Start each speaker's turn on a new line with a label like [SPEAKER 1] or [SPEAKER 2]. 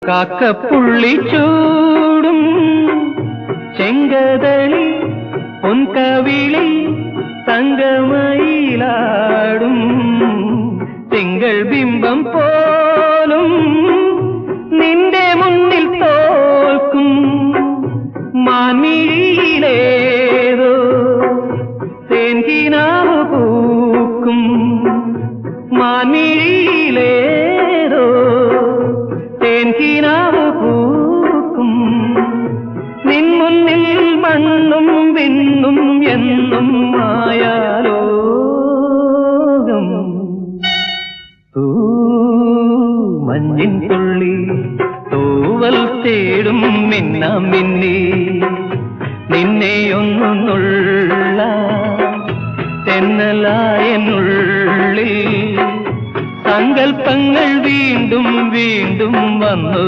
[SPEAKER 1] കാക്കപ്പുള്ളി ചൂടും ചെങ്കതളി പൊൻകവിളി തങ്കമയിലാടും തിങ്കൾ ബിംബം പോലും നിന്റെ മുന്നിൽ തോൽക്കും മാൻമിഴിയിലേതോ തേൻകിനാവ് പൂക്കും മാൻമിഴിയിലേതോ തേൻകിനാവ് പൂക്കും നിൻ മുന്നിൽ മണ്ണും വിണ്ണും എന്നും മായാലോകം മഞ്ഞിൻ തുള്ളി തൂവൽ തേടും മിന്നാം മിന്നി നിന്നെയൊന്നുള്ള തെന്നലായനുള്ളിൽ സങ്കൽപ്പങ്ങൾ വീണ്ടും വീണ്ടും വന്നു.